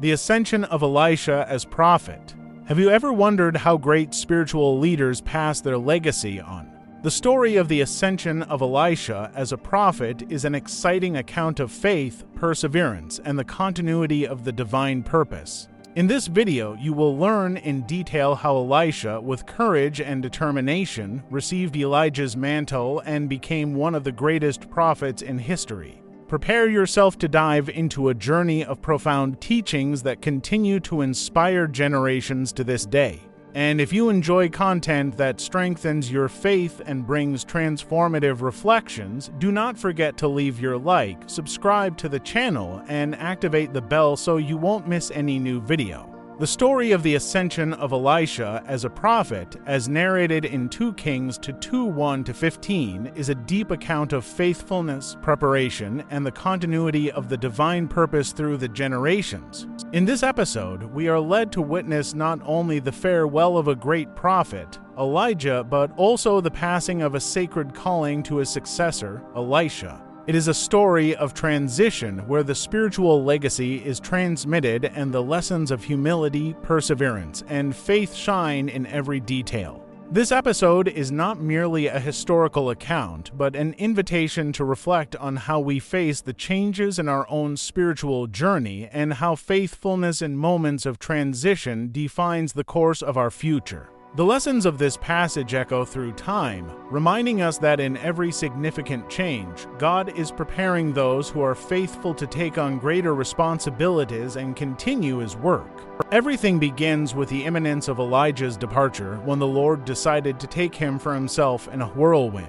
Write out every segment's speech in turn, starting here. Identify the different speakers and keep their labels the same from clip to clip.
Speaker 1: The Ascension of Elisha as Prophet. Have you ever wondered how great spiritual leaders pass their legacy on? The story of the Ascension of Elisha as a prophet is an exciting account of faith, perseverance, and the continuity of the divine purpose. In this video, you will learn in detail how Elisha, with courage and determination, received Elijah's mantle and became one of the greatest prophets in history. Prepare yourself to dive into a journey of profound teachings that continue to inspire generations to this day. And if you enjoy content that strengthens your faith and brings transformative reflections, do not forget to leave your like, subscribe to the channel, and activate the bell so you won't miss any new video. The story of the Ascension of Elisha as a prophet, as narrated in 2 Kings 2:1-15, is a deep account of faithfulness, preparation, and the continuity of the divine purpose through the generations. In this episode, we are led to witness not only the farewell of a great prophet, Elijah, but also the passing of a sacred calling to his successor, Elisha. It is a story of transition where the spiritual legacy is transmitted and the lessons of humility, perseverance, and faith shine in every detail. This episode is not merely a historical account, but an invitation to reflect on how we face the changes in our own spiritual journey and how faithfulness in moments of transition defines the course of our future. The lessons of this passage echo through time, reminding us that in every significant change, God is preparing those who are faithful to take on greater responsibilities and continue His work. Everything begins with the imminence of Elijah's departure when the Lord decided to take him for himself in a whirlwind.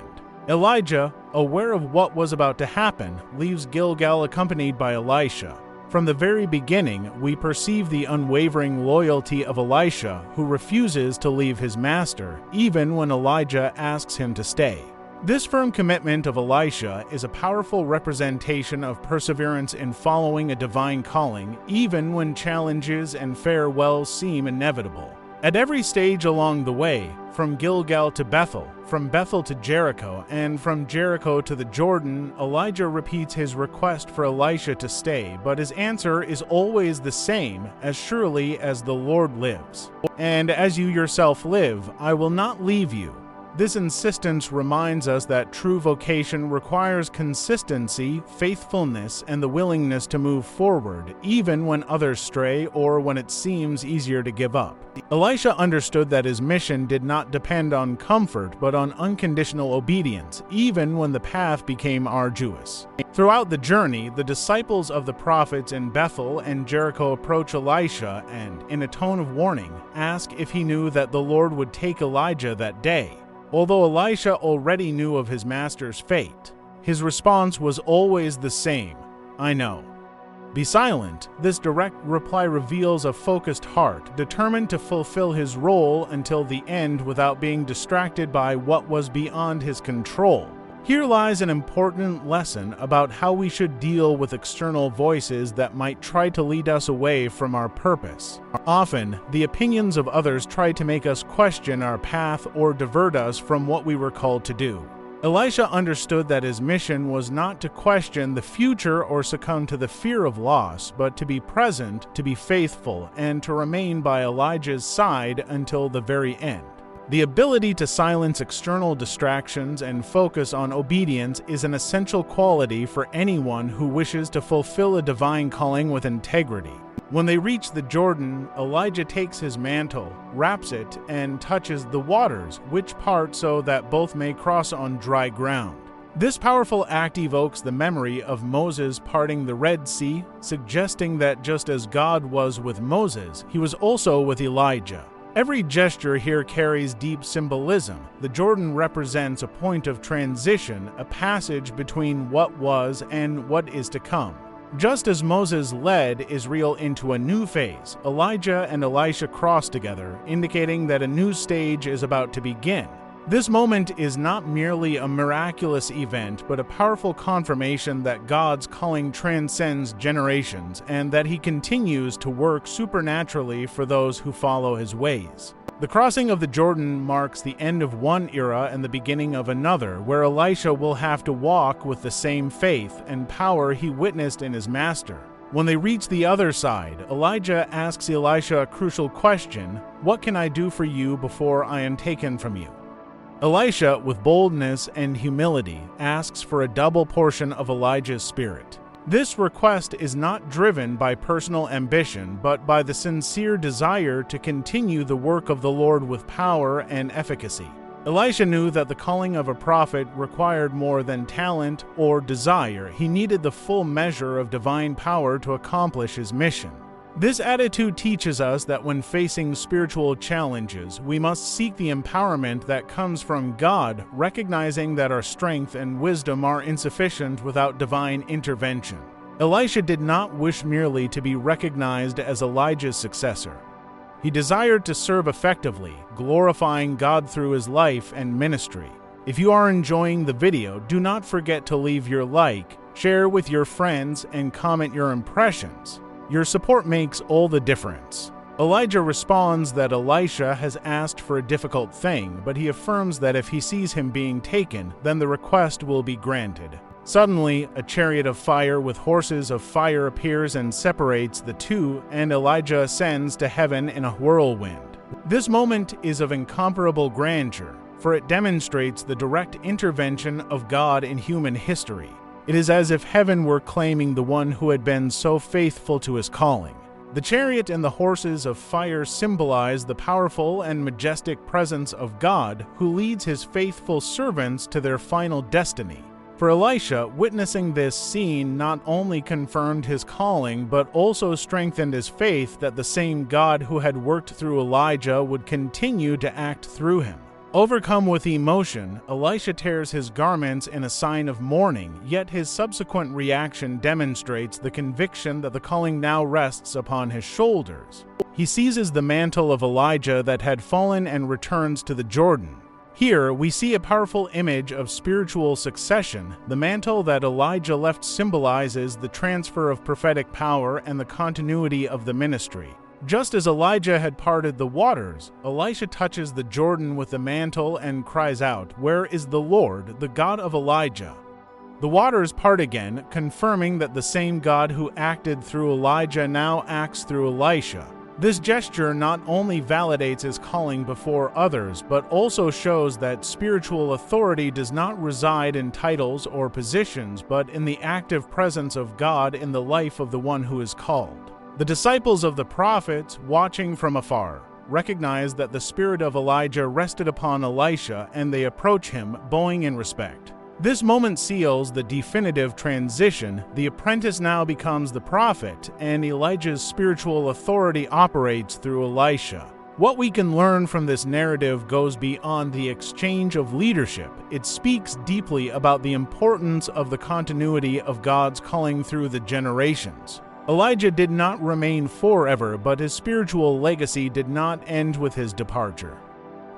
Speaker 1: Elijah, aware of what was about to happen, leaves Gilgal accompanied by Elisha. From the very beginning, we perceive the unwavering loyalty of Elisha, who refuses to leave his master, even when Elijah asks him to stay. This firm commitment of Elisha is a powerful representation of perseverance in following a divine calling, even when challenges and farewells seem inevitable. At every stage along the way, from Gilgal to Bethel, from Bethel to Jericho, and from Jericho to the Jordan, Elijah repeats his request for Elisha to stay, but his answer is always the same: as surely as the Lord lives. And as you yourself live, I will not leave you. This insistence reminds us that true vocation requires consistency, faithfulness, and the willingness to move forward, even when others stray or when it seems easier to give up. Elisha understood that his mission did not depend on comfort, but on unconditional obedience, even when the path became arduous. Throughout the journey, the disciples of the prophets in Bethel and Jericho approach Elisha and, in a tone of warning, ask if he knew that the Lord would take Elijah that day. Although Elisha already knew of his master's fate, his response was always the same: I know. Be silent. This direct reply reveals a focused heart, determined to fulfill his role until the end without being distracted by what was beyond his control. Here lies an important lesson about how we should deal with external voices that might try to lead us away from our purpose. Often, the opinions of others try to make us question our path or divert us from what we were called to do. Elisha understood that his mission was not to question the future or succumb to the fear of loss, but to be present, to be faithful, and to remain by Elijah's side until the very end. The ability to silence external distractions and focus on obedience is an essential quality for anyone who wishes to fulfill a divine calling with integrity. When they reach the Jordan, Elijah takes his mantle, wraps it, and touches the waters, which part so that both may cross on dry ground. This powerful act evokes the memory of Moses parting the Red Sea, suggesting that just as God was with Moses, he was also with Elijah. Every gesture here carries deep symbolism. The Jordan represents a point of transition, a passage between what was and what is to come. Just as Moses led Israel into a new phase, Elijah and Elisha cross together, indicating that a new stage is about to begin. This moment is not merely a miraculous event, but a powerful confirmation that God's calling transcends generations and that He continues to work supernaturally for those who follow His ways. The crossing of the Jordan marks the end of one era and the beginning of another, where Elisha will have to walk with the same faith and power he witnessed in his master. When they reach the other side, Elijah asks Elisha a crucial question: "What can I do for you before I am taken from you?" Elisha, with boldness and humility, asks for a double portion of Elijah's spirit. This request is not driven by personal ambition, but by the sincere desire to continue the work of the Lord with power and efficacy. Elisha knew that the calling of a prophet required more than talent or desire. He needed the full measure of divine power to accomplish his mission. This attitude teaches us that when facing spiritual challenges, we must seek the empowerment that comes from God, recognizing that our strength and wisdom are insufficient without divine intervention. Elisha did not wish merely to be recognized as Elijah's successor. He desired to serve effectively, glorifying God through his life and ministry. If you are enjoying the video, do not forget to leave your like, share with your friends, and comment your impressions. Your support makes all the difference. Elijah responds that Elisha has asked for a difficult thing, but he affirms that if he sees him being taken, then the request will be granted. Suddenly, a chariot of fire with horses of fire appears and separates the two, and Elijah ascends to heaven in a whirlwind. This moment is of incomparable grandeur, for it demonstrates the direct intervention of God in human history. It is as if heaven were claiming the one who had been so faithful to his calling. The chariot and the horses of fire symbolize the powerful and majestic presence of God, who leads his faithful servants to their final destiny. For Elisha, witnessing this scene not only confirmed his calling, but also strengthened his faith that the same God who had worked through Elijah would continue to act through him. Overcome with emotion, Elisha tears his garments in a sign of mourning, yet his subsequent reaction demonstrates the conviction that the calling now rests upon his shoulders. He seizes the mantle of Elijah that had fallen and returns to the Jordan. Here, we see a powerful image of spiritual succession. The mantle that Elijah left symbolizes the transfer of prophetic power and the continuity of the ministry. Just as Elijah had parted the waters, Elisha touches the Jordan with the mantle and cries out, "Where is the Lord, the God of Elijah?" The waters part again, confirming that the same God who acted through Elijah now acts through Elisha. This gesture not only validates his calling before others, but also shows that spiritual authority does not reside in titles or positions, but in the active presence of God in the life of the one who is called. The disciples of the prophets, watching from afar, recognize that the spirit of Elijah rested upon Elisha, and they approach him, bowing in respect. This moment seals the definitive transition. The apprentice now becomes the prophet, and Elijah's spiritual authority operates through Elisha. What we can learn from this narrative goes beyond the exchange of leadership. It speaks deeply about the importance of the continuity of God's calling through the generations. Elijah did not remain forever, but his spiritual legacy did not end with his departure.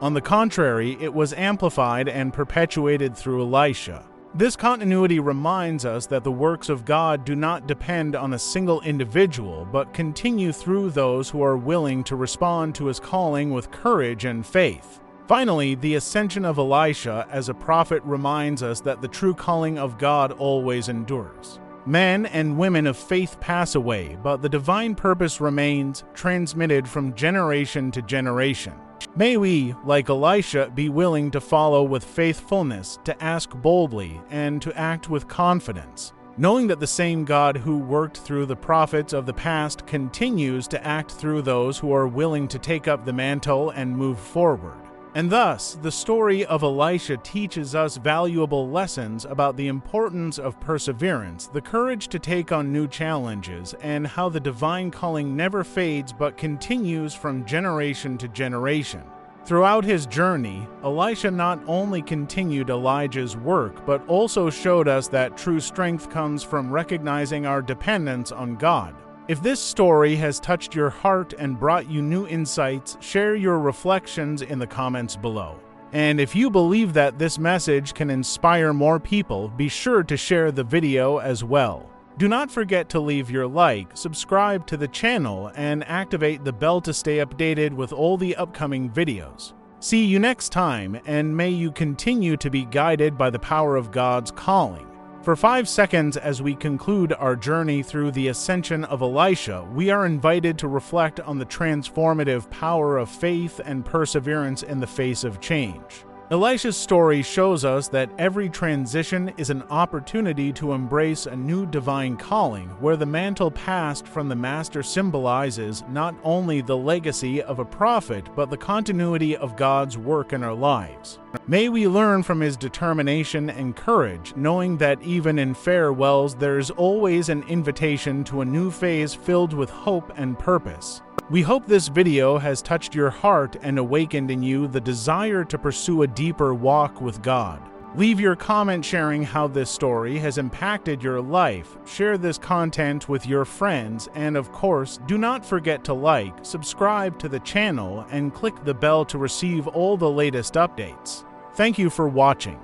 Speaker 1: On the contrary, it was amplified and perpetuated through Elisha. This continuity reminds us that the works of God do not depend on a single individual, but continue through those who are willing to respond to his calling with courage and faith. Finally, the ascension of Elisha as a prophet reminds us that the true calling of God always endures. Men and women of faith pass away, but the divine purpose remains, transmitted from generation to generation. May we, like Elisha, be willing to follow with faithfulness, to ask boldly, and to act with confidence, knowing that the same God who worked through the prophets of the past continues to act through those who are willing to take up the mantle and move forward. And thus, the story of Elisha teaches us valuable lessons about the importance of perseverance, the courage to take on new challenges, and how the divine calling never fades but continues from generation to generation. Throughout his journey, Elisha not only continued Elijah's work, but also showed us that true strength comes from recognizing our dependence on God. If this story has touched your heart and brought you new insights, share your reflections in the comments below. And if you believe that this message can inspire more people, be sure to share the video as well. Do not forget to leave your like, subscribe to the channel, and activate the bell to stay updated with all the upcoming videos. See you next time, and may you continue to be guided by the power of God's calling. For 5 seconds as we conclude our journey through the Ascension of Elisha, we are invited to reflect on the transformative power of faith and perseverance in the face of change. Elisha's story shows us that every transition is an opportunity to embrace a new divine calling, where the mantle passed from the master symbolizes not only the legacy of a prophet, but the continuity of God's work in our lives. May we learn from his determination and courage, knowing that even in farewells there is always an invitation to a new phase filled with hope and purpose. We hope this video has touched your heart and awakened in you the desire to pursue a deeper walk with God. Leave your comment sharing how this story has impacted your life, share this content with your friends, and of course, do not forget to like, subscribe to the channel, and click the bell to receive all the latest updates. Thank you for watching.